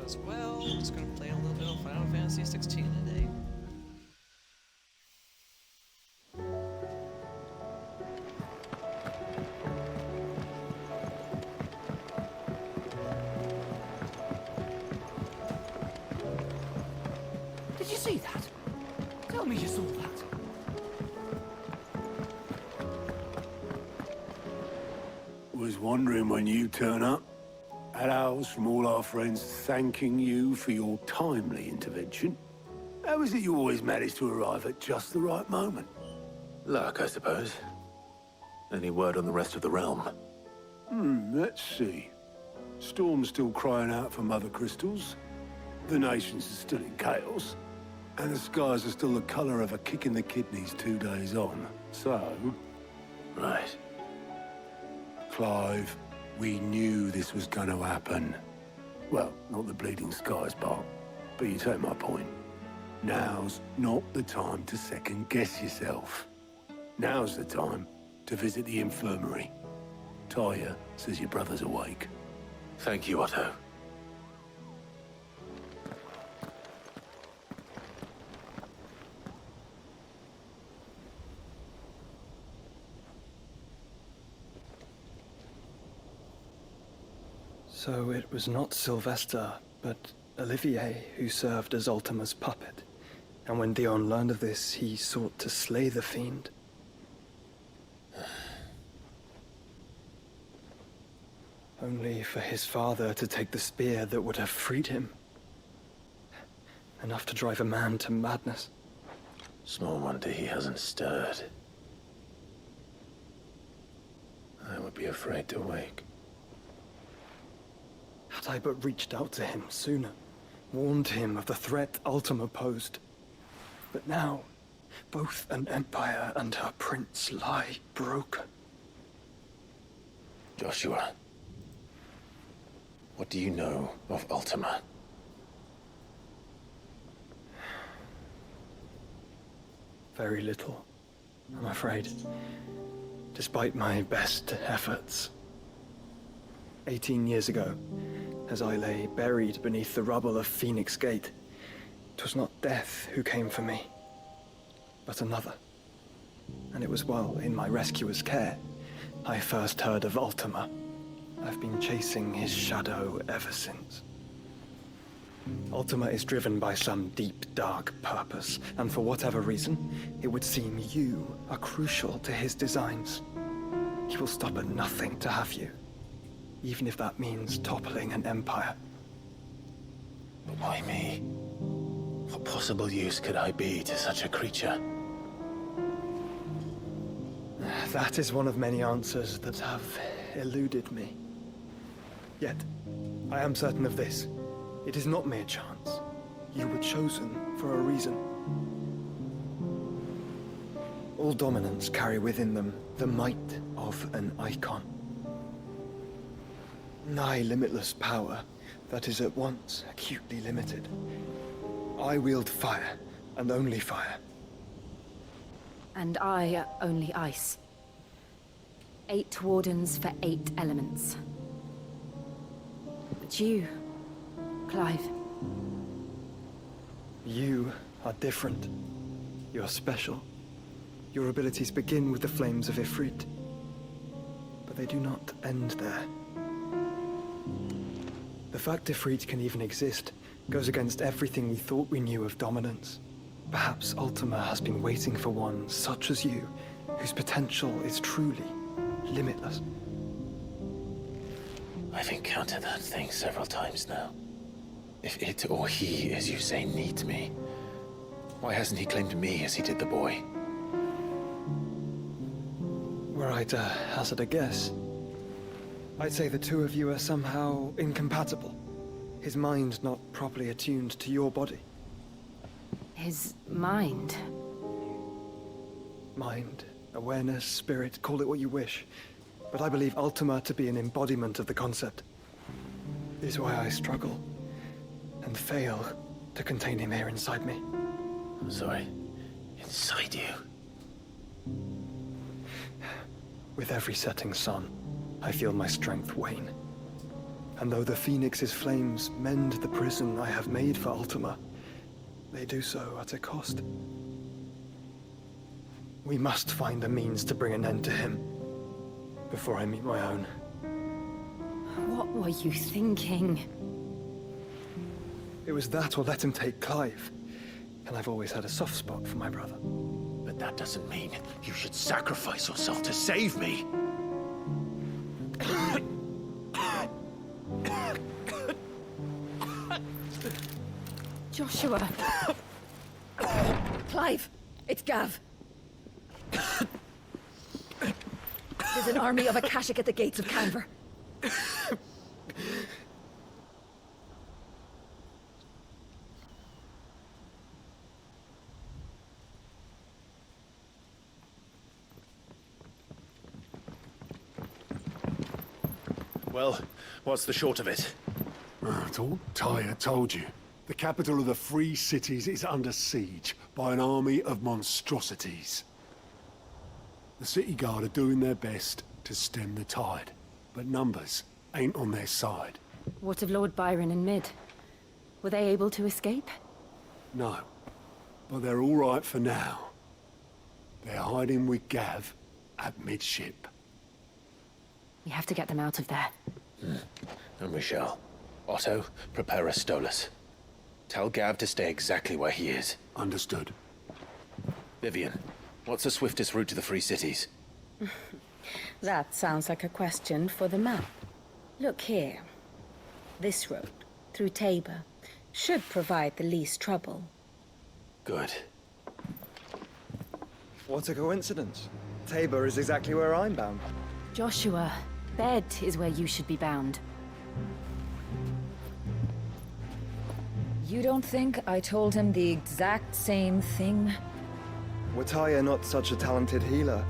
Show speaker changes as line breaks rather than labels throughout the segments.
as well. I'm just gonna play a little bit of Final Fantasy XVI today.
Did you see that? Tell me you saw that.
Was wondering when you turn up. Had owls from all our friends thanking you for your timely intervention. How is it you always manage to arrive at just the right moment?
Luck, I suppose. Any word on the rest of the realm?
Let's see. Storm's still crying out for mother crystals. The nations are still in chaos. And the skies are still the color of a kick in the kidneys 2 days on. So...
Right.
Clive, we knew this was going to happen. Well, not the bleeding skies part, but you take my point. Now's not the time to second-guess yourself. Now's the time to visit the infirmary. Talia says your brother's awake.
Thank you, Otto.
So it was not Sylvester, but Olivier who served as Ultima's puppet. And when Dion learned of this, he sought to slay the fiend. Only for his father to take the spear that would have freed him. Enough to drive a man to madness.
Small wonder he hasn't stirred. I would be afraid to wake.
Had I but reached out to him sooner, warned him of the threat Ultima posed. But now, both an empire and her prince lie broken.
Joshua, what do you know of Ultima?
Very little, I'm afraid. Despite my best efforts. 18 years ago, as I lay buried beneath the rubble of Phoenix Gate, 'twas not death who came for me, but another. And it was while in my rescuer's care I first heard of Ultima. I've been chasing his shadow ever since. Ultima is driven by some deep, dark purpose, and for whatever reason, it would seem you are crucial to his designs. He will stop at nothing to have you, even if that means toppling an empire.
But why me? What possible use could I be to such a creature?
That is one of many answers that have eluded me. Yet, I am certain of this. It is not mere chance. You were chosen for a reason. All dominants carry within them the might of an icon. Nigh limitless power that is at once acutely limited. I wield fire, and only fire.
And I only ice. 8 wardens for 8 elements. But you, Clive.
You are different. You're special. Your abilities begin with the flames of Ifrit. But they do not end there. The fact Ifrit can even exist goes against everything we thought we knew of dominance. Perhaps Ultima has been waiting for one such as you, whose potential is truly limitless.
I've encountered that thing several times now. If it or he, as you say, needs me, why hasn't he claimed me as he did the boy?
Were I to hazard a guess, I'd say the two of you are somehow incompatible. His mind not properly attuned to your body.
His mind.
Mind, awareness, spirit, call it what you wish. But I believe Ultima to be an embodiment of the concept. This is why I struggle and fail to contain him here inside me.
I'm sorry. Inside you?
With every setting sun, I feel my strength wane. And though the Phoenix's flames mend the prison I have made for Ultima, they do so at a cost. We must find a means to bring an end to him before I meet my own.
What were you thinking?
It was that or let him take Clive. And I've always had a soft spot for my brother.
But that doesn't mean you should sacrifice yourself to save me.
Joshua! Clive! It's Gav! There's an army of Akashic at the gates of Canver.
Well, what's the short of it?
It's all Tyre told you. The capital of the Free Cities is under siege by an army of monstrosities. The City Guard are doing their best to stem the tide, but numbers ain't on their side.
What of Lord Byron and Mid? Were they able to escape?
No, but they're all right for now. They're hiding with Gav at midship.
We have to get them out of there.
And we shall. Otto, prepare a Stolas. Tell Gav to stay exactly where he is.
Understood.
Vivian, what's the swiftest route to the Free Cities?
That sounds like a question for the map. Look here. This road, through Tabor, should provide the least trouble.
Good.
What a coincidence. Tabor is exactly where I'm bound.
Joshua, bed is where you should be bound.
You don't think I told him the exact same thing?
Were Tyre not such a talented healer,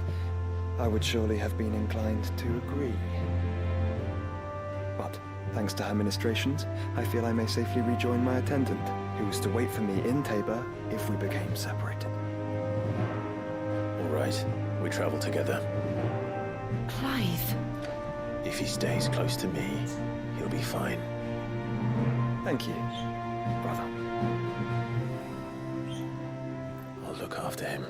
I would surely have been inclined to agree. But, thanks to her ministrations, I feel I may safely rejoin my attendant, who was to wait for me in Tabor if we became separated.
All right, we travel together.
Clive!
If he stays close to me, he'll be fine.
Thank you, brother.
I'll look after him.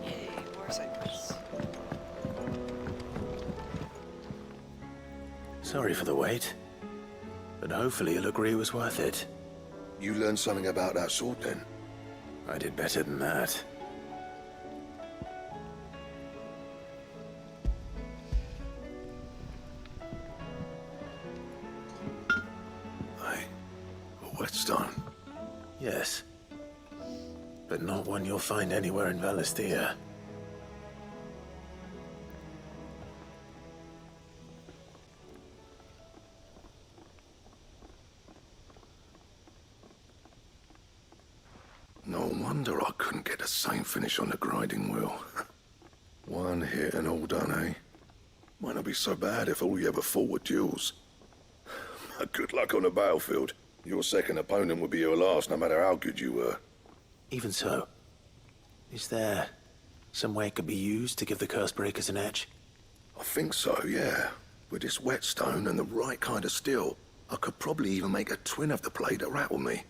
Yay, more sidequests.
Sorry for the wait, but hopefully you'll agree it was worth it.
You learned something about that sword then?
I did better than that.
A whetstone?
Yes. But not one you'll find anywhere in Valisthea.
No wonder I couldn't get the same finish on the grinding wheel. One hit and all done, eh? Might not be so bad if all you ever fought were duels. Good luck on the battlefield. Your second opponent would be your last, no matter how good you were.
Even so, is there some way it could be used to give the curse breakers an edge?
I think so, yeah. With this whetstone and the right kind of steel, I could probably even make a twin of the blade that rattled me.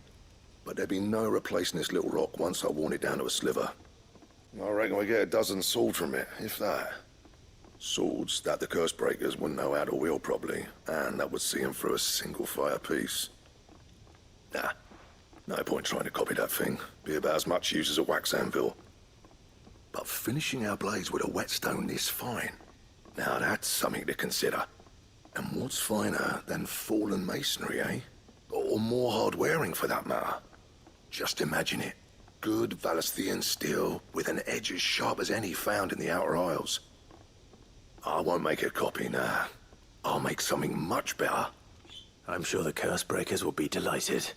But there'd be no replacing this little rock once I worn it down to a sliver. I reckon we get a dozen swords from it, if that. Swords that the curse breakers wouldn't know how to wield properly, and that would see them through a single fire piece. Nah, no point trying to copy that thing. Be about as much use as a wax anvil. But finishing our blades with a whetstone this fine, now that's something to consider. And what's finer than fallen masonry, eh? Or more hard wearing, for that matter. Just imagine it. good Valesthian steel with an edge as sharp as any found in the Outer Isles. I won't make a copy now. I'll make something much better.
I'm sure the curse breakers will be delighted.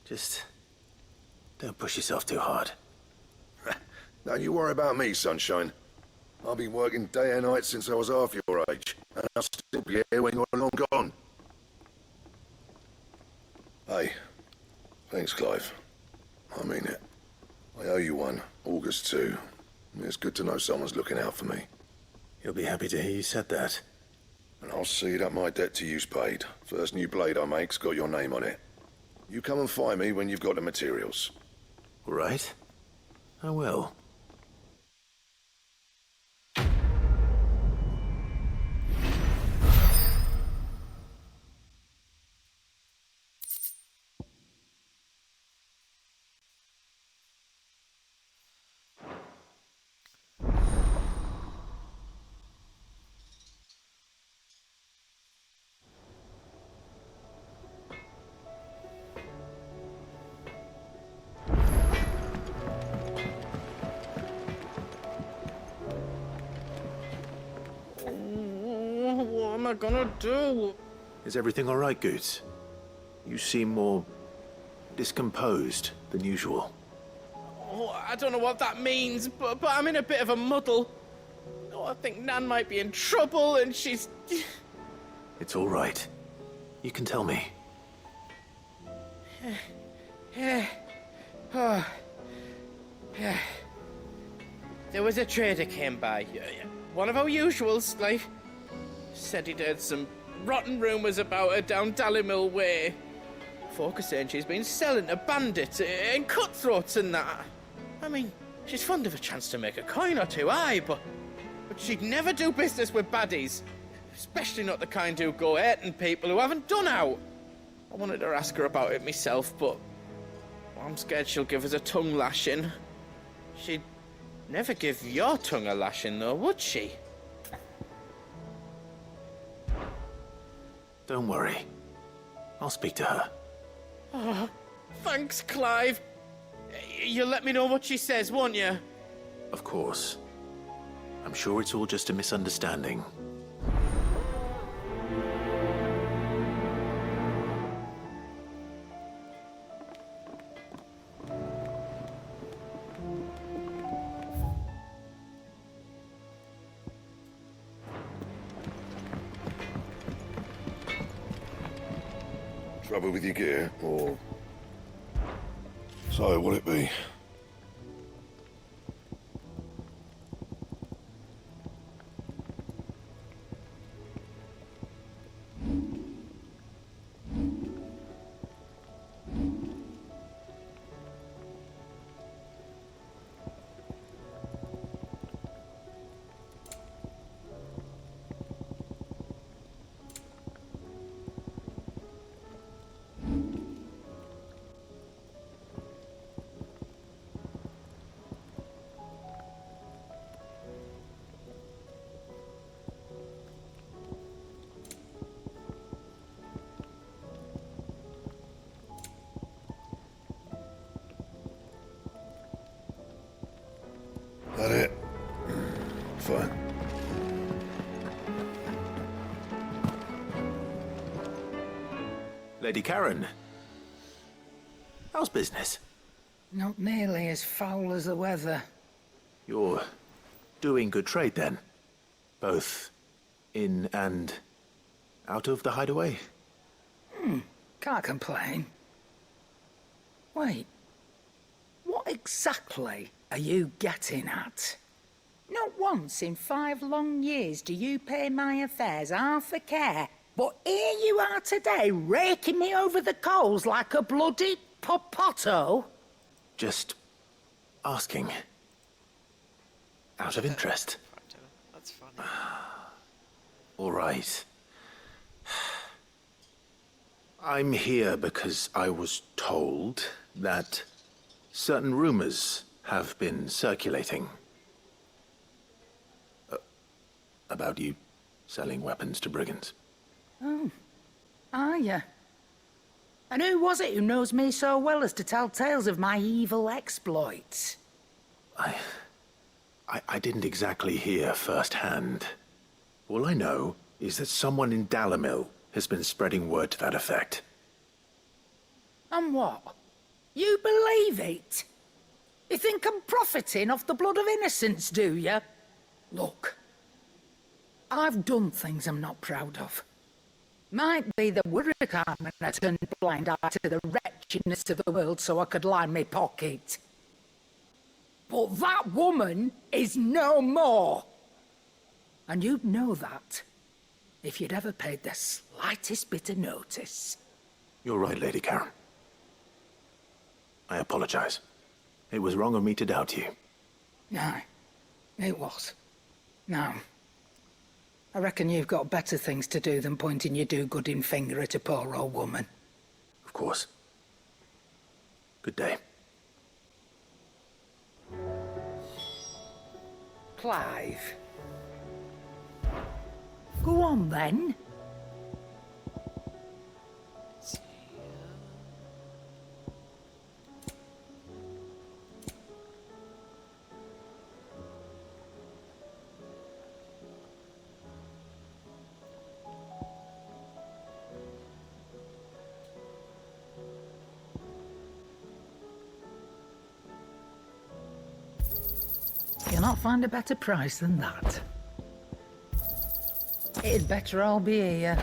Just don't push yourself too hard.
Don't you worry about me, Sunshine. I've been working day and night since I was half your age, and I'll still be here when you're long gone. Hey, thanks, Clive. I mean it. I owe you one, August too. It's good to know someone's looking out for me.
You'll be happy to hear you said that.
And I'll see that my debt to you's paid. First new blade I make's got your name on it. You come and find me when you've got the materials.
All right. I will.
What am I gonna do?
Is everything all right, Goots? You seem more discomposed than usual.
Oh, I don't know what that means, but I'm in a bit of a muddle. Oh, I think Nan might be in trouble, and she's...
It's all right. You can tell me.
Oh. There was a trader came by. One of our usuals, like... Said he'd heard some rotten rumours about her down Dallimil Way. Folk are saying she's been selling to bandits and cutthroats and that. I mean, she's fond of a chance to make a coin or two, aye, but she'd never do business with baddies. Especially not the kind who go hurting people who haven't done out. I wanted to ask her about it myself, but I'm scared she'll give us a tongue lashing. She'd never give your tongue a lashing, though, would she?
Don't worry. I'll speak to her.
Oh, thanks, Clive. You'll let me know what she says, won't you?
Of course. I'm sure it's all just a misunderstanding.
Trouble with your gear, or... So, what'll it be? That it? Fine.
Lady Karen. How's business?
Not nearly as foul as the weather.
You're doing good trade then? Both in and out of the hideaway?
Can't complain. Wait. What exactly are you getting at? Not once in 5 long years do you pay my affairs half a care, but here you are today, raking me over the coals like a bloody popoto?
Just asking. Out of interest.
That's funny.
All right. I'm here because I was told that certain rumors have been circulating about you selling weapons to brigands.
Oh, are you? And who was it who knows me so well as to tell tales of my evil exploits?
I didn't exactly hear firsthand. All I know is that someone in Dalimil has been spreading word to that effect.
And what? You believe it? You think I'm profiting off the blood of innocents, do you? Look, I've done things I'm not proud of. Might be the worried arm when I turned a blind eye to the wretchedness of the world so I could line my pocket. But that woman is no more. And you'd know that if you'd ever paid the slightest bit of notice.
You're right, Lady Karen. I apologize. It was wrong of me to doubt you.
No, it was. Now, I reckon you've got better things to do than pointing your do-gooding finger at a poor old woman.
Of course. Good day.
Clive. Go on, then.
Let's see.
You'll not find a better price than that. It'd better all be here.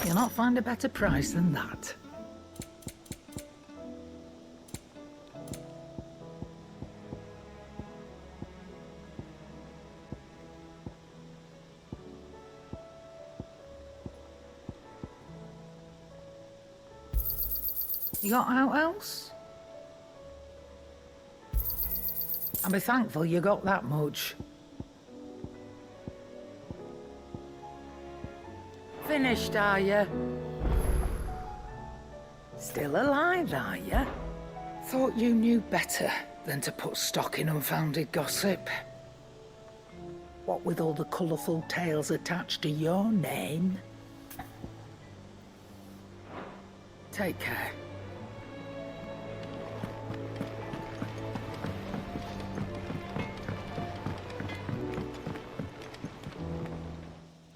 You'll not find a better price than that. You got out else? I'll be thankful you got that much. Finished, are you? Still alive, are you? Thought you knew better than to put stock in unfounded gossip. What with all the colourful tales attached to your name? Take care.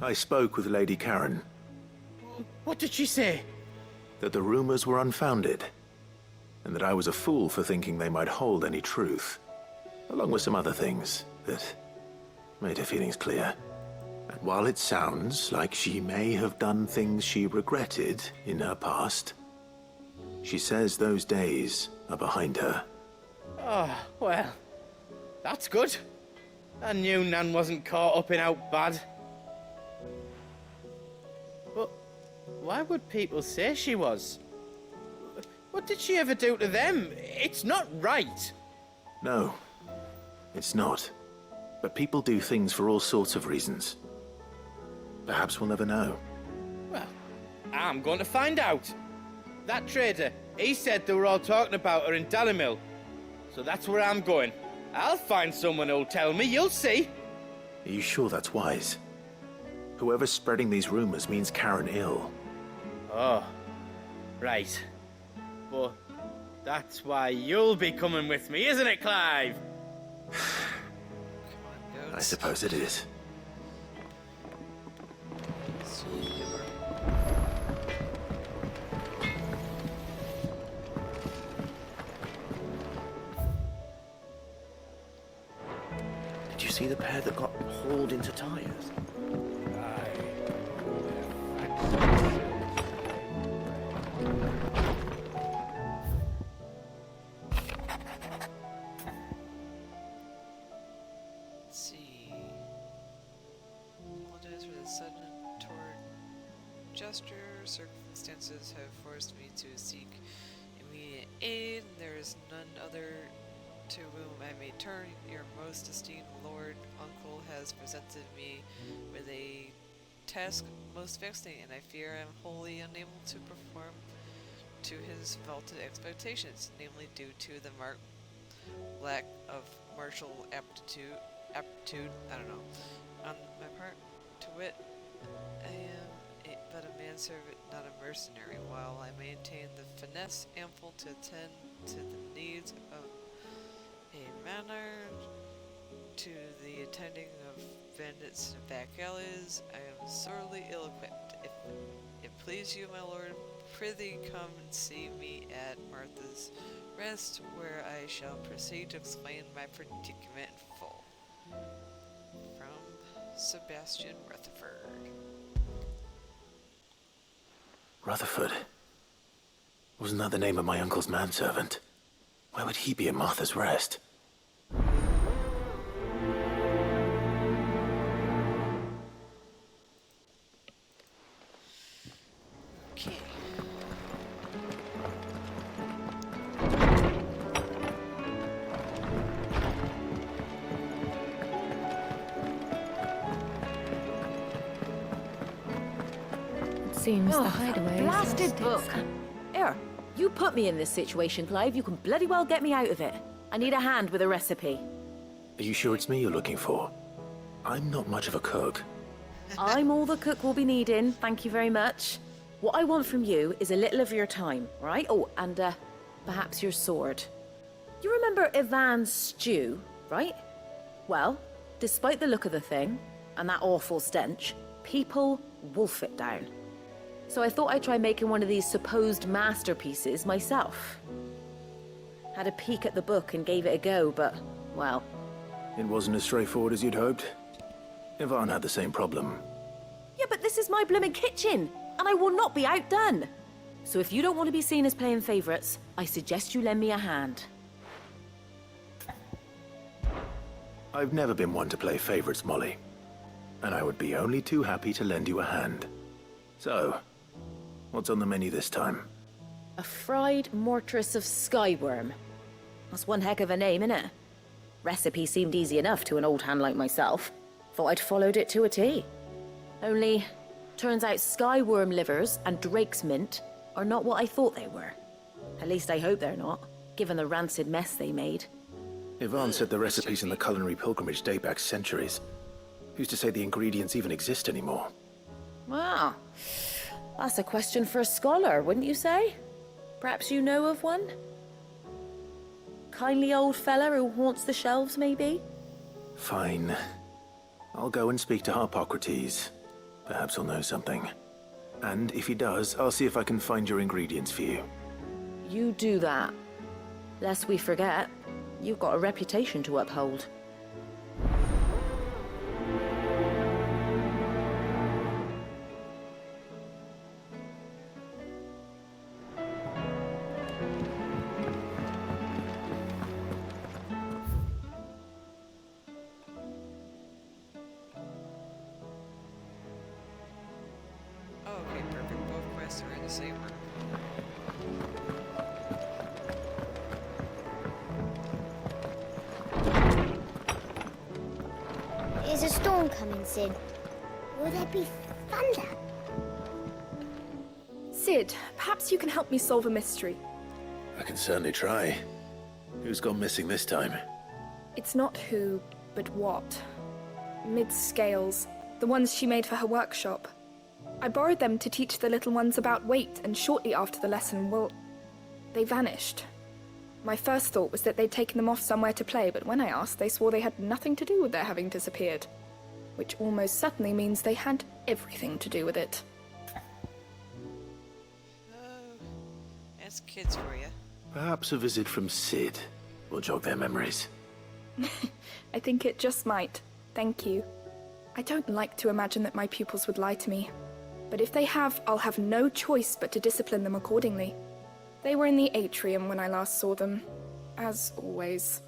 I spoke with Lady Karen,
What did she say?
that the rumors were unfounded, and that I was a fool for thinking they might hold any truth, along with some other things that made her feelings clear. And while it sounds like she may have done things she regretted in her past, she says those days are behind her.
Oh, well, that's good. I knew Nan wasn't caught up in out bad. But why would people say she was? What did she ever do to them? It's not right.
No, it's not. But people do things for all sorts of reasons. Perhaps we'll never know.
Well, I'm going to find out. That trader, he said they were all talking about her in Dalimil. So that's where I'm going. I'll find someone who'll tell me, you'll see.
Are you sure that's wise? Whoever's spreading these rumors means Karen ill.
Oh, right. But that's why you'll be coming with me, isn't it, Clive?
Come on,
I
goats.
suppose it is.
Super.
Did you see the pair that got hauled into tires?
Let's see. Apologize for the sudden toward gesture. Circumstances have forced me to seek immediate aid. There is none other to whom I may turn. Your most esteemed lord uncle has presented me with a task most vexing, and I fear I am wholly unable to perform to his vaulted expectations, namely due to the lack of martial aptitude, I don't know, on my part. To wit, I am but a manservant, not a mercenary, while I maintain the finesse ample to attend to the needs of a manor, to the attending of bandits and back alleys. I am sorely ill-equipped. If it please you, my lord, prithee come and see me at Martha's Rest, where I shall proceed to explain my predicament in full. From Sebastian Rutherford.
Rutherford? Wasn't that the name of my uncle's manservant? Why would he be at Martha's Rest?
Okay.
Seems the hideaway is
Blasted book. Here, you put me in this situation, Clive. You can bloody well get me out of it. I need a hand with a recipe.
Are you sure it's me you're looking for? I'm not much of a cook.
I'm all the cook will be needing, thank you very much. What I want from you is a little of your time, right? Oh, and perhaps your sword. You remember Ivan's stew, right? Well, despite the look of the thing, and that awful stench, people wolf it down. So I thought I'd try making one of these supposed masterpieces myself. Had a peek at the book and gave it a go, but, well...
It wasn't as straightforward as you'd hoped. Ivan had the same problem.
Yeah, but this is my blimmin' kitchen, and I will not be outdone. So if you don't want to be seen as playing favourites, I suggest you lend me a hand.
I've never been one to play favorites, Molly. And I would be only too happy to lend you a hand. So, what's on the menu this time?
A fried mortress of skyworm. That's one heck of a name, innit? Recipe seemed easy enough to an old hand like myself. Thought I'd followed it to a T. Only, turns out skyworm livers and drake's mint are not what I thought they were. At least I hope they're not, given the rancid mess they made.
Ivan said the recipes in the culinary pilgrimage date back centuries. Who's to say the ingredients even exist anymore?
Wow. That's a question for a scholar, wouldn't you say? Perhaps you know of one? Kindly old fella who haunts the shelves, maybe?
Fine. I'll go and speak to Harpocrates. Perhaps he'll know something. And if he does, I'll see if I can find your ingredients for you.
You do that. Lest we forget, you've got a reputation to uphold.
Oh, okay, perfect. Both quests are in the same room.
Is a storm coming, Sid? Will there be thunder?
Sid, perhaps you can help me solve a mystery.
I can certainly try. Who's gone missing this time?
It's not who, but what. Mid's scales, the ones she made for her workshop. I borrowed them to teach the little ones about weight, and shortly after the lesson, well, they vanished. My first thought was that they'd taken them off somewhere to play, but when I asked, they swore they had nothing to do with their having disappeared. Which almost certainly means they had everything to do with it.
Oh, that's kids for you.
Perhaps a visit from Sid will jog their memories.
I think it just might. Thank you. I don't like to imagine that my pupils would lie to me. But if they have, I'll have no choice but to discipline them accordingly. They were in the atrium when I last saw them, as always.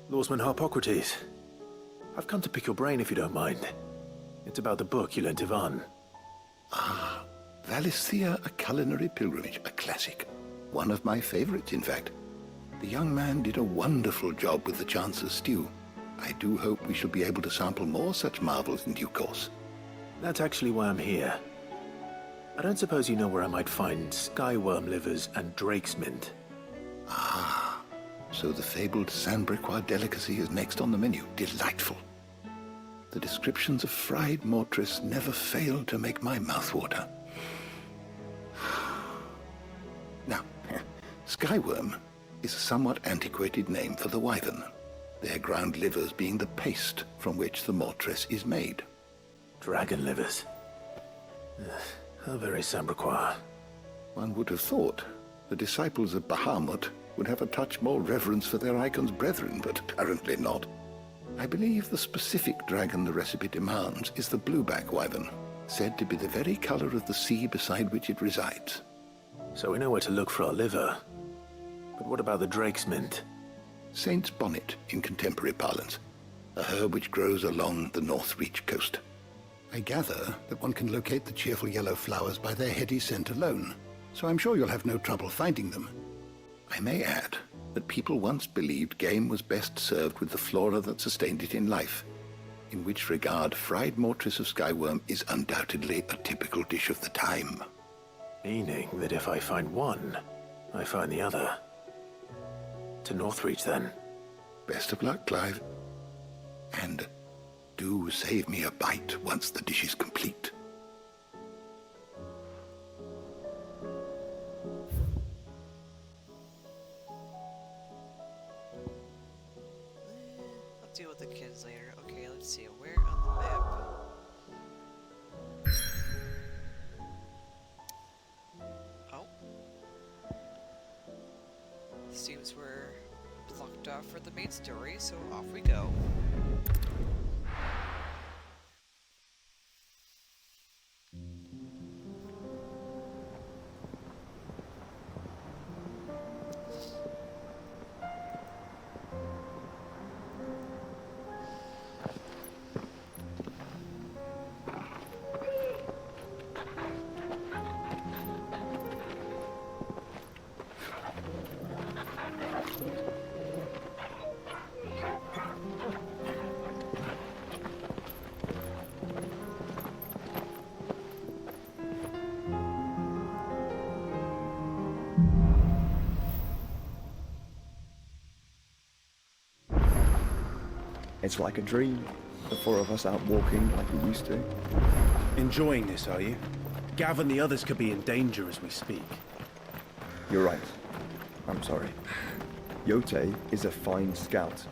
Lawsman Harpocrates, I've come to pick your brain if you don't mind. It's about the book you lent Ivan.
Valisthea, a culinary pilgrimage, a classic. One of my favorites, in fact. The young man did a wonderful job with the Chance's stew. I do hope we shall be able to sample more such marvels in due course.
That's actually why I'm here. I don't suppose you know where I might find skyworm livers and drake's mint.
So the fabled Sandbricois delicacy is next on the menu. Delightful. The descriptions of fried mortress never fail to make my mouth water. Now, skyworm is a somewhat antiquated name for the wyvern, their ground livers being the paste from which the mortress is made.
Dragon livers. How very Sandbricois.
One would have thought the disciples of Bahamut would have a touch more reverence for their icon's brethren, but apparently not. I believe the specific dragon the recipe demands is the blueback wyvern, said to be the very color of the sea beside which it resides.
So we know where to look for our liver. But what about the drake's mint?
Saint's bonnet in contemporary parlance, a herb which grows along the North Reach coast. I gather that one can locate the cheerful yellow flowers by their heady scent alone, so I'm sure you'll have no trouble finding them. I may add that people once believed game was best served with the flora that sustained it in life, in which regard fried mortress of skyworm is undoubtedly a typical dish of the time.
Meaning that if I find one, I find the other. To Northreach, then.
Best of luck, Clive. And do save me a bite once the dish is complete.
I'll deal with the kids later. Okay, let's see. Where on the map? Oh. Seems we're blocked off for the main story, so off we go.
It's like a dream. The four of us out walking like we used to.
Enjoying this, are you? Gav and the others could be in danger as we speak.
You're right. I'm sorry. Yote is a fine scout.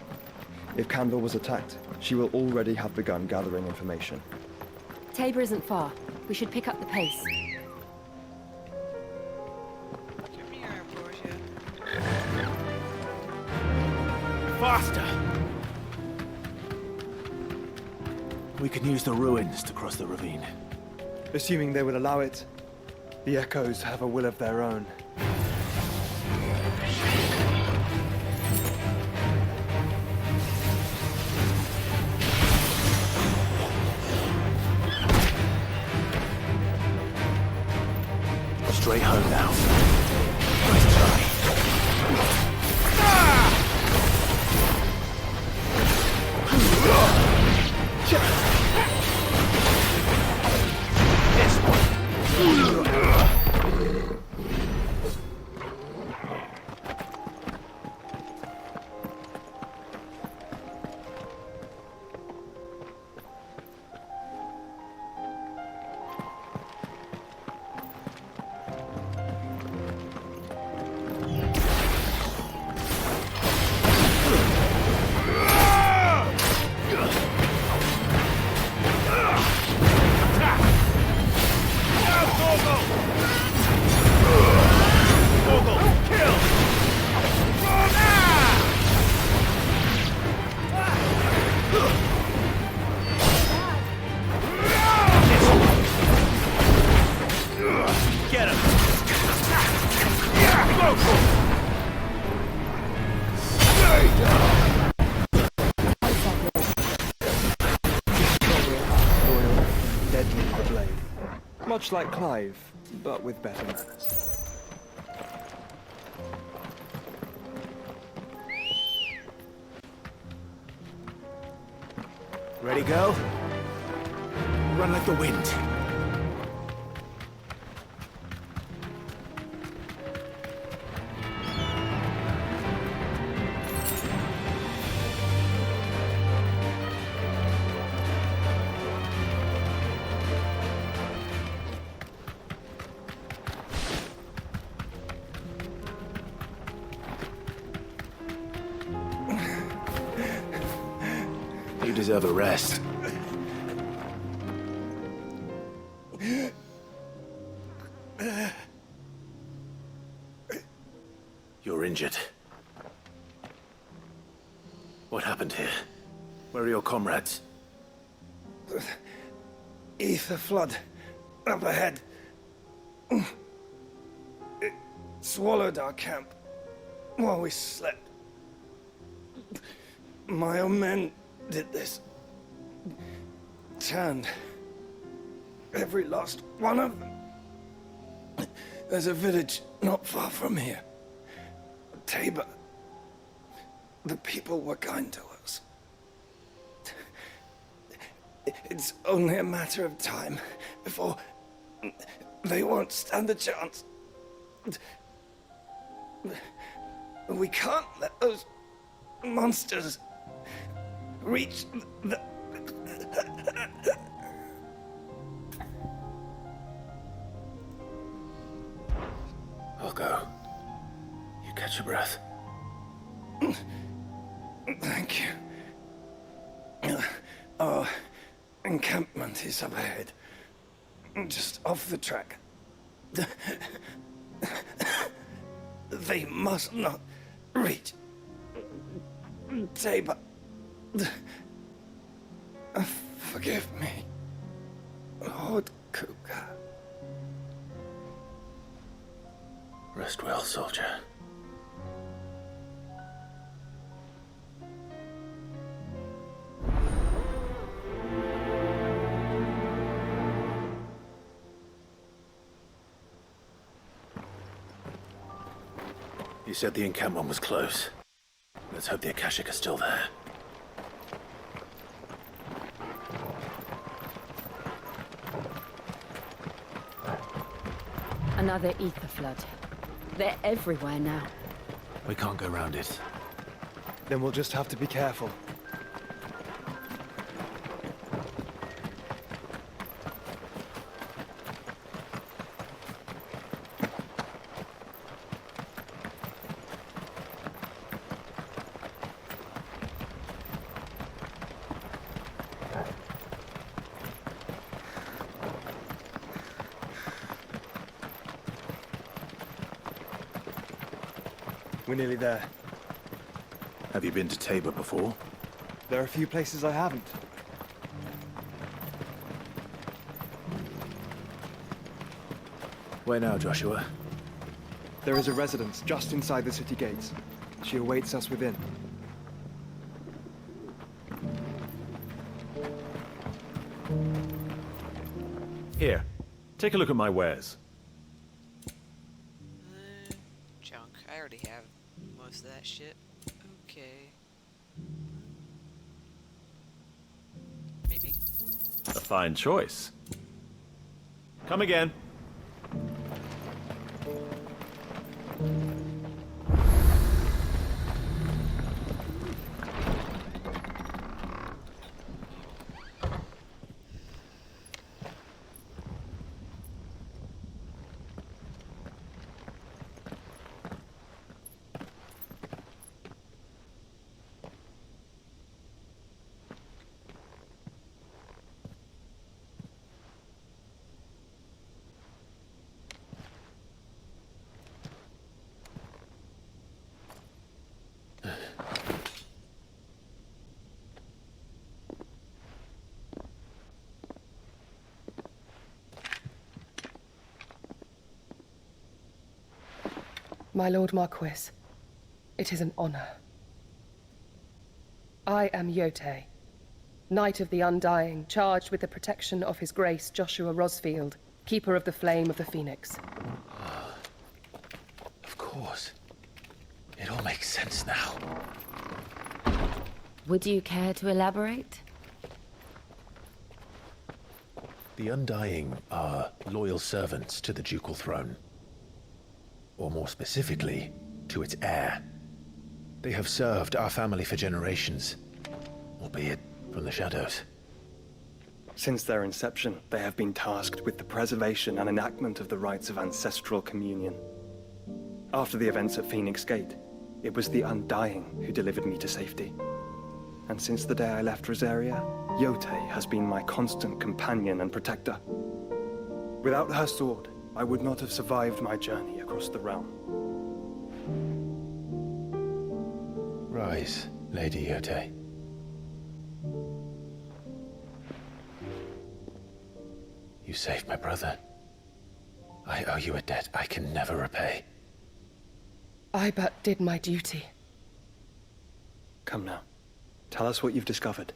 If Candle was attacked, she will already have begun gathering information.
Tabor isn't far. We should pick up the pace.
Give me your ambrosia.
Faster!
We can use the ruins to cross the ravine.
Assuming they will allow it, the Echoes have a will of their own.
Straight home now. Nice try.
Much like Clive, but with better manners.
Ready, go? Run like the wind. You deserve a rest. You're injured. What happened here? Where are your comrades?
Ether flood. Up ahead. It swallowed our camp while we slept. My own men did this. Turned every last one of them. There's a village not far from here. Tabor. The people were kind to us. It's only a matter of time before they won't stand a chance. We can't let those monsters reach the...
I'll go. You catch your breath.
Thank you. Our encampment is up ahead. Just off the track. They must not reach Tabor. Forgive me, Lord Kuka.
Rest well, soldier. You said the encampment was close. Let's hope the Akashic is still there.
Another ether flood. They're everywhere now.
We can't go around it.
Then we'll just have to be careful. We're nearly there.
Have you been to Tabor before?
There are a few places I haven't.
Where now, Joshua?
There is a residence just inside the city gates. She awaits us within.
Here, take a look at my wares.
Junk. I already have most of that shit. Okay. Maybe.
A fine choice. Come again.
My Lord Marquis, it is an honor. I am Yote, Knight of the Undying, charged with the protection of His Grace Joshua Rosfield, keeper of the Flame of the Phoenix.
Of course. It all makes sense now.
Would you care to elaborate?
The Undying are loyal servants to the ducal throne. Or more specifically, to its heir. They have served our family for generations, albeit from the shadows.
Since their inception, they have been tasked with the preservation and enactment of the rites of ancestral communion. After the events at Phoenix Gate, it was the Undying who delivered me to safety. And since the day I left Rosaria, Yotei has been my constant companion and protector. Without her sword, I would not have survived my journey across the realm.
Rise, Lady Yotei. You saved my brother. I owe you a debt I can never repay.
I but did my duty.
Come now. Tell us what you've discovered.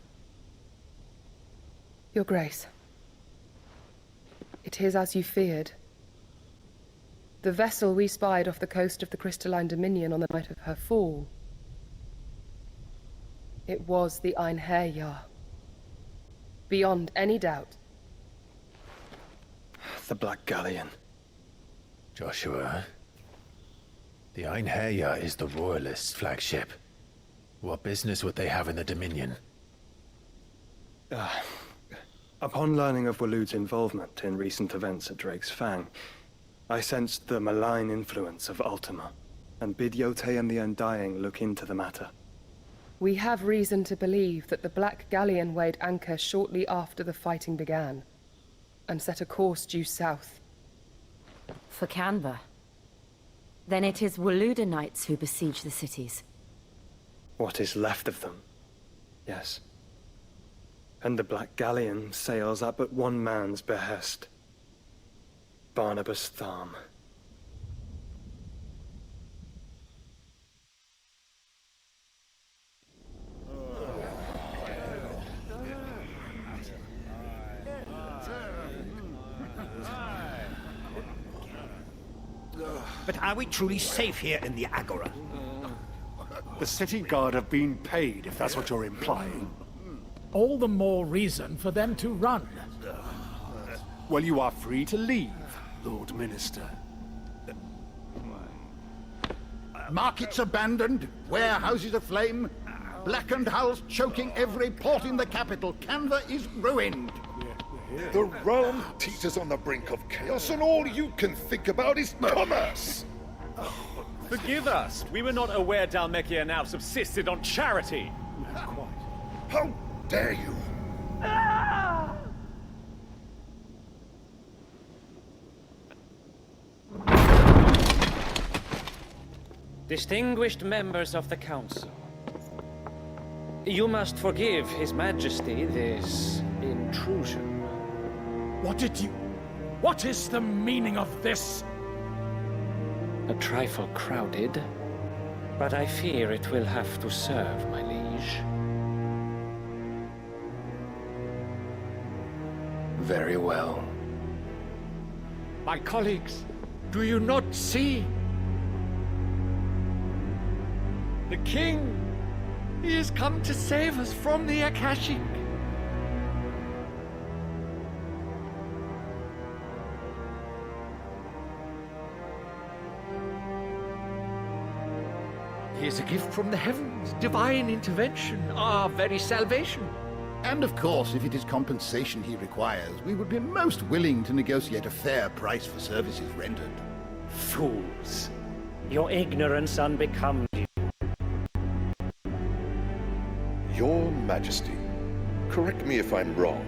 Your Grace. It is as you feared. The vessel we spied off the coast of the Crystalline Dominion on the night of her fall. It was the Einherjar. Beyond any doubt.
The Black Galleon.
Joshua, the Einherjar is the Royalists' flagship. What business would they have in the Dominion?
Upon learning of Waloed's involvement in recent events at Drake's Fang, I sensed the malign influence of Ultima, and bid Yotei and the Undying look into the matter.
We have reason to believe that the Black Galleon weighed anchor shortly after the fighting began, and set a course due south.
For Canva. Then it is Waloeda knights who besiege the cities.
What is left of them? Yes. And the Black Galleon sails at but one man's behest. Barnabas Tharm.
But are we truly safe here in the Agora?
The city guard have been paid, if that's what you're implying.
All the more reason for them to run.
Well, you are free to leave, Lord Minister.
Markets abandoned, warehouses aflame, blackened hulls choking every port in the capital. Canva is ruined.
The realm teeters on the brink of chaos, and all you can think about is commerce!
Forgive us. We were not aware Dhalmekia now subsisted on charity.
How dare you!
Distinguished members of the Council, you must forgive His Majesty this intrusion.
What is the meaning of this?
A trifle crowded, but I fear it will have to serve, my liege.
Very well.
My colleagues, do you not see? The king! He has come to save us from the Akashic! He is a gift from the heavens, divine intervention, our very salvation.
And of course, if it is compensation he requires, we would be most willing to negotiate a fair price for services rendered.
Fools! Your ignorance unbecomes you.
Your Majesty, correct me if I'm wrong,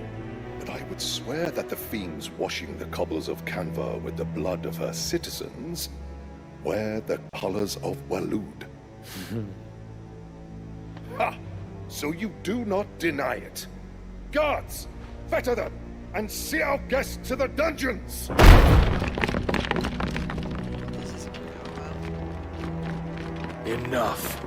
but I would swear that the fiends washing the cobbles of Canva with the blood of her citizens wear the colors of Waloed. Ha! So you do not deny it. Guards, fetter them, and see our guests to the dungeons!
Enough.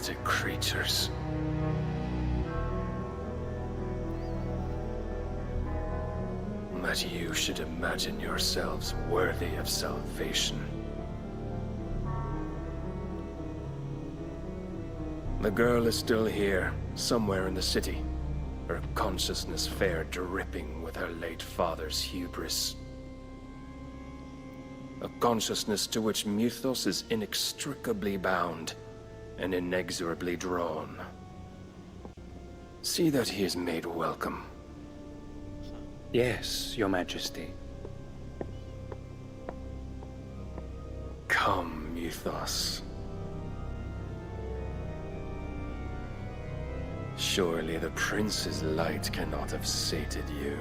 pathetic creatures. That you should imagine yourselves worthy of salvation. The girl is still here, somewhere in the city, her consciousness fair dripping with her late father's hubris. A consciousness to which Mythos is inextricably bound and inexorably drawn. See that he is made welcome.
Yes, Your Majesty.
Come, Mythos. Surely the prince's light cannot have sated you.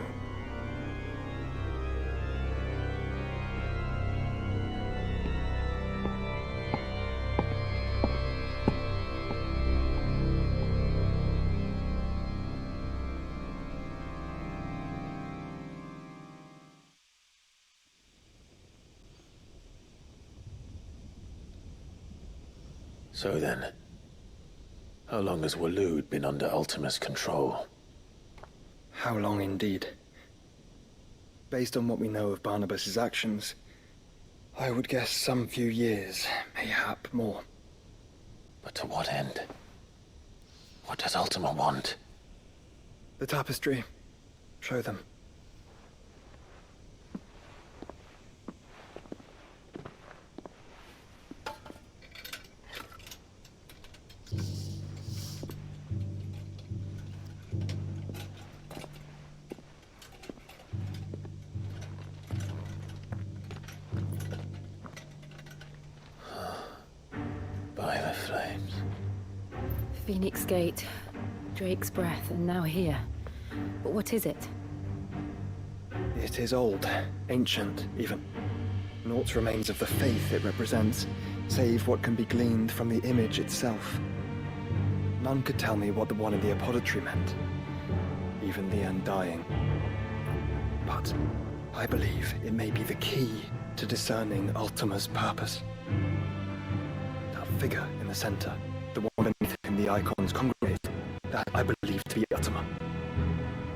So then, how long has Waloed been under Ultima's control?
How long indeed? Based on what we know of Barnabas's actions, I would guess some few years, mayhap more.
But to what end? What does Ultima want?
The tapestry. Show them.
By the flames.
Phoenix Gate, Drake's Breath, and now here. But what is it?
It is old, ancient, even. Naught remains of the faith it represents, save what can be gleaned from the image itself. None could tell me what the one in the apothecary meant, even the Undying. But I believe it may be the key to discerning Ultima's purpose. That figure in the center, the one beneath whom the icons congregate, that I believe to be Ultima.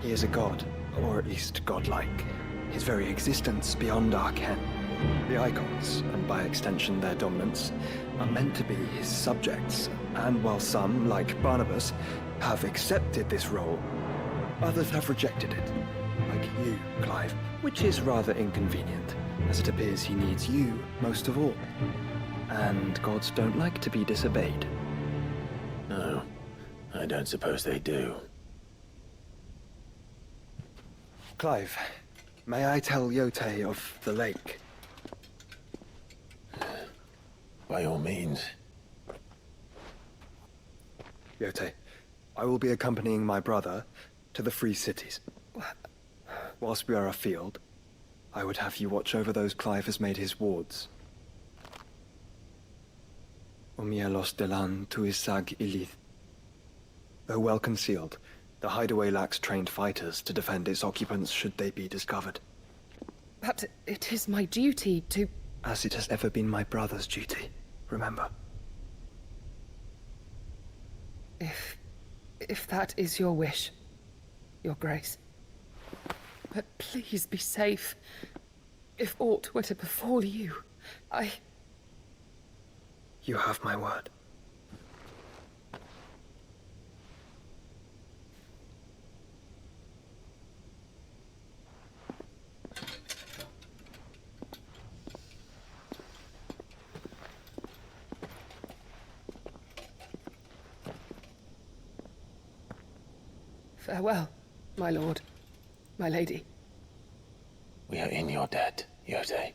He is a god, or at least godlike, his very existence beyond our ken. The icons, and by extension their dominance, are meant to be his subjects, and while some, like Barnabas, have accepted this role, others have rejected it, like you, Clive, which is rather inconvenient, as it appears he needs you most of all. And gods don't like to be disobeyed.
No, I don't suppose they do.
Clive, may I tell Yote of the lake?
By all means.
Yote, I will be accompanying my brother to the Free Cities. Whilst we are afield, I would have you watch over those Clive has made his wards. Omielos delan tuisag ilith. Though well concealed, the hideaway lacks trained fighters to defend its occupants should they be discovered.
But it is my duty to...
As it has ever been my brother's duty, remember.
If that is your wish, Your Grace. But please be safe. If aught were to befall you,
You have my word.
Farewell, my lord, my lady.
We are in your debt, Yote.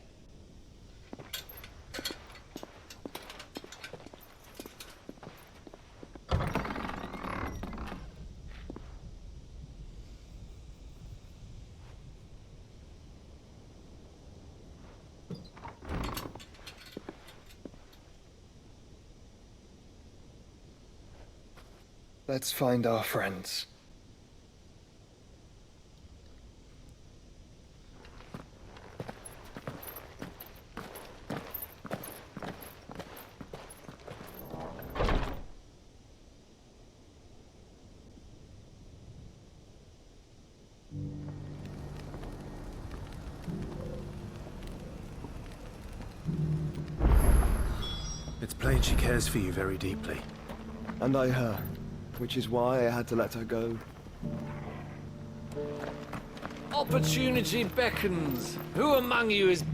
Let's find our friends.
It's plain she cares for you very deeply.
And I her, which is why I had to let her go.
Opportunity beckons. Who among you is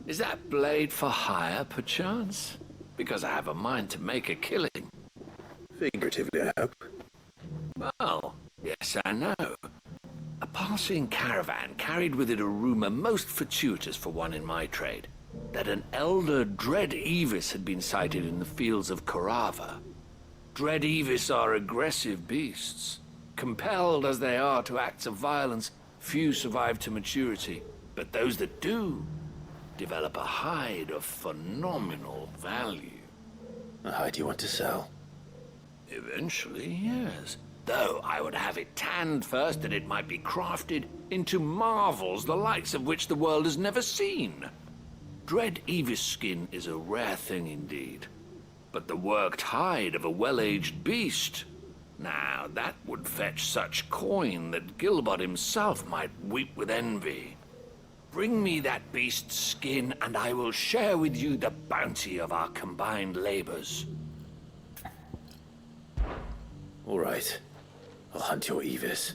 Is that blade for hire, perchance? Because I have a mind to make a killing.
Figuratively, I hope.
Well, yes, I know. A passing caravan carried with it a rumor most fortuitous for one in my trade, that an elder Dread Evis had been sighted in the fields of Carava. Dread Evis are aggressive beasts. Compelled as they are to acts of violence, few survive to maturity, but those that do develop a hide of phenomenal value.
A hide you want to sell?
Eventually, yes. Though I would have it tanned first that it might be crafted into marvels the likes of which the world has never seen. Dread Evis skin is a rare thing indeed. But the worked hide of a well-aged beast, now that would fetch such coin that Gilbert himself might weep with envy. Bring me that beast's skin, and I will share with you the bounty of our combined labors.
All right. I'll hunt your Evis.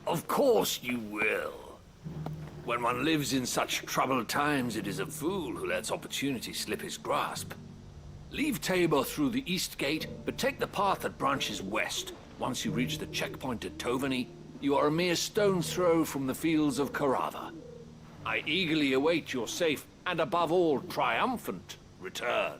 Of course you will. When one lives in such troubled times, it is a fool who lets opportunity slip his grasp. Leave Tabor through the east gate, but take the path that branches west. Once you reach the checkpoint at Tovany, you are a mere stone's throw from the fields of Carava. I eagerly await your safe, and above all, triumphant return.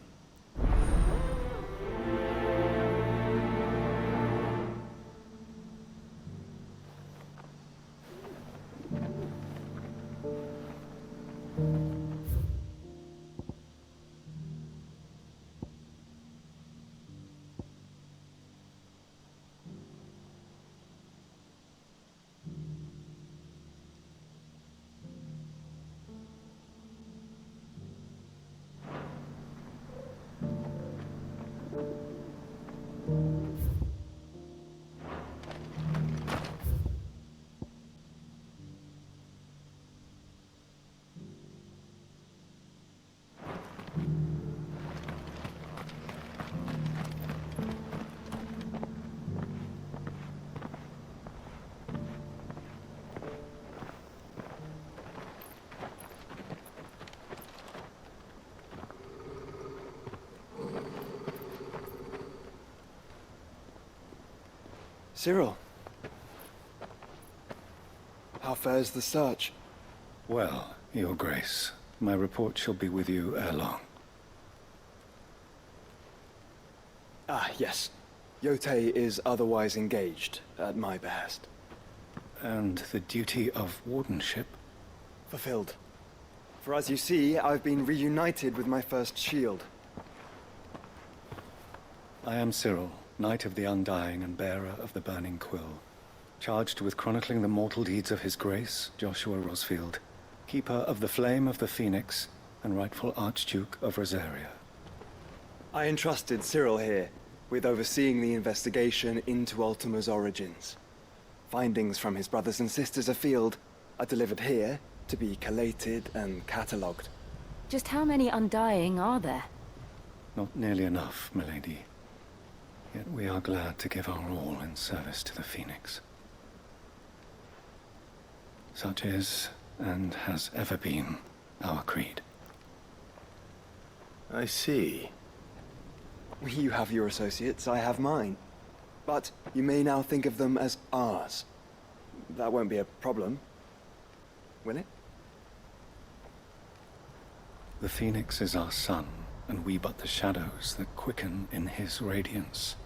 Cyril. How fares the search?
Well, Your Grace, my report shall be with you ere long.
Ah, yes. Yotei is otherwise engaged, at my behest.
And the duty of wardenship?
Fulfilled. For as you see, I've been reunited with my first shield.
I am Cyril, Knight of the Undying and bearer of the Burning Quill, charged with chronicling the mortal deeds of His Grace, Joshua Rosfield, keeper of the Flame of the Phoenix and rightful Archduke of Rosaria.
I entrusted Cyril here with overseeing the investigation into Ultima's origins. Findings from his brothers and sisters afield are delivered here to be collated and catalogued.
Just how many Undying are there?
Not nearly enough, milady. Yet we are glad to give our all in service to the Phoenix. Such is, and has ever been, our creed.
I see.
You have your associates, I have mine. But you may now think of them as ours. That won't be a problem, will it?
The Phoenix is our sun, and we but the shadows that quicken in his radiance.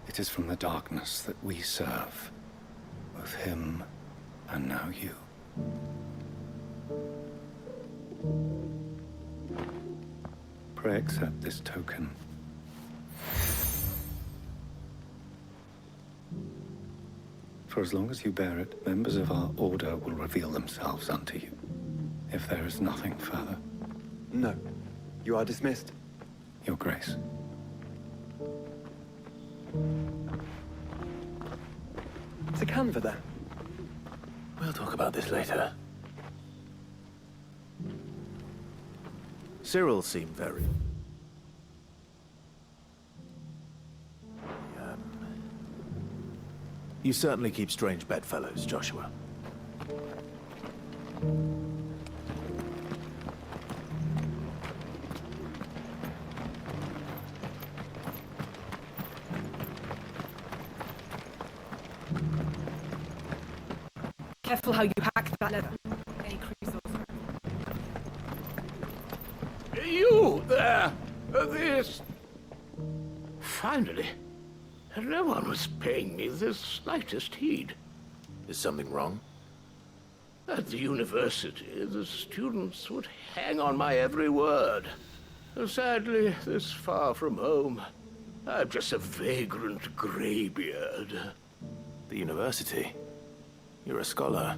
It is from the darkness that we serve, both him and now you. Pray accept this token. For as long as you bear it, members of our order will reveal themselves unto you, if there is nothing further.
No. You are dismissed.
Your Grace.
To Canva, then.
We'll talk about this later.
Cyril seemed very... You certainly keep strange bedfellows, Joshua.
Careful how you pack that leather. Any creases.
You there! This... Finally. No one was paying me the slightest heed.
Is something wrong?
At the university, the students would hang on my every word. Sadly, this far from home, I'm just a vagrant greybeard.
The university? You're a scholar.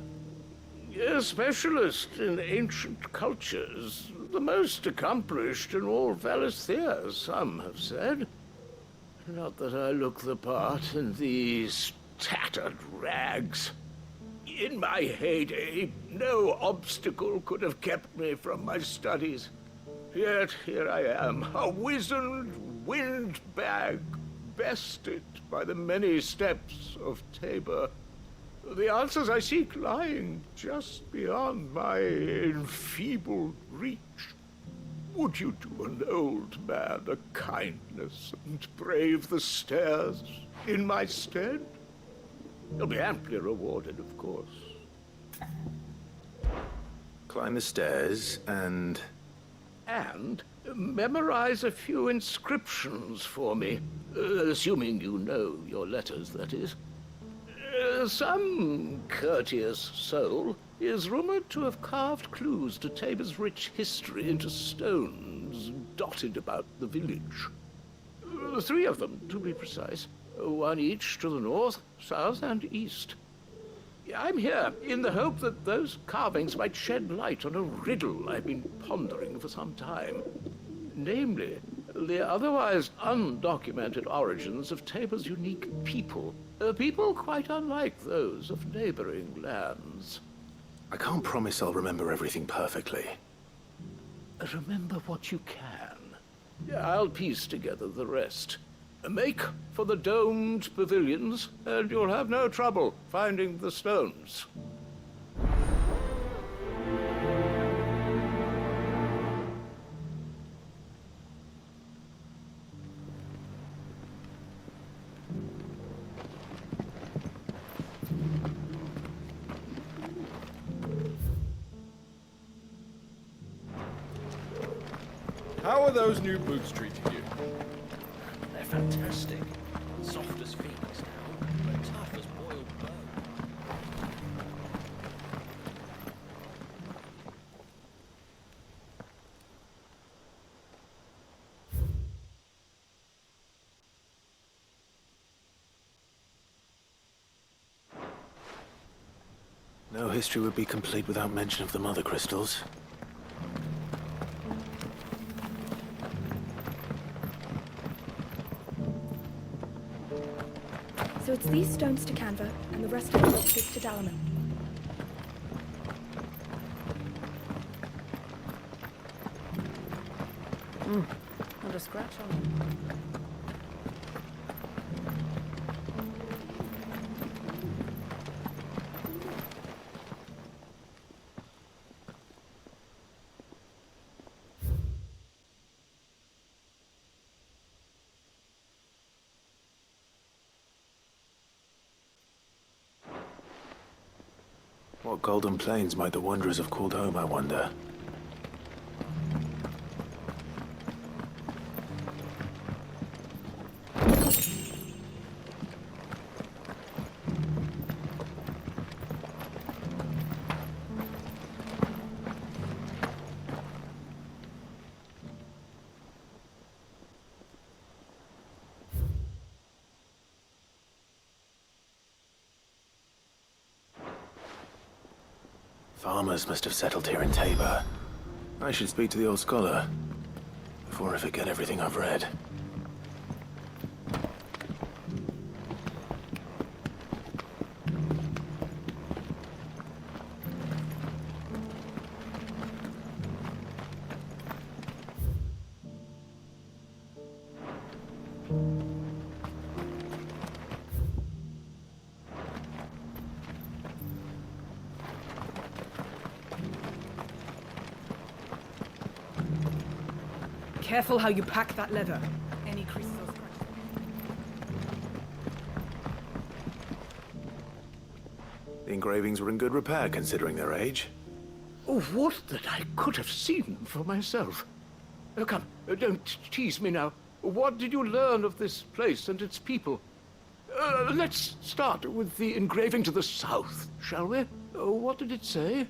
A specialist in ancient cultures. The most accomplished in all Valisthea, some have said. Not that I look the part in these tattered rags. In my heyday, no obstacle could have kept me from my studies. Yet here I am, a wizened windbag, bested by the many steps of Tabor. The answers I seek lying just beyond my enfeebled reach. Would you do an old man a kindness and brave the stairs in my stead? You'll be amply rewarded, of course.
Climb the stairs and...
And memorize a few inscriptions for me. Assuming you know your letters, that is. Some courteous soul is rumored to have carved clues to Tabor's rich history into stones dotted about the village. 3 of them, to be precise. 1 each to the north, south, and east. I'm here in the hope that those carvings might shed light on a riddle I've been pondering for some time. Namely, the otherwise undocumented origins of Tabor's unique people. People quite unlike those of neighboring lands.
I can't promise I'll remember everything perfectly.
Remember what you can. I'll piece together the rest. Make for the domed pavilions, and you'll have no trouble finding the stones.
How are those new boots treating you?
They're fantastic. Soft as phoenix now, but tough as boiled bone.
No history would be complete without mention of the mother crystals.
So it's these stones to Canva, and the rest of the boxes to Dalamil.
Not a scratch on it.
What golden plains might the wanderers have called home, I wonder? Farmers must have settled here in Tabor. I should speak to the old scholar before I forget everything I've read.
Careful how you pack that leather. Any creases or scratches.
The engravings were in good repair considering their age.
Oh, what that I could have seen for myself. Come, don't tease me now. What did you learn of this place and its people? Let's start with the engraving to the south, shall we? What did it say?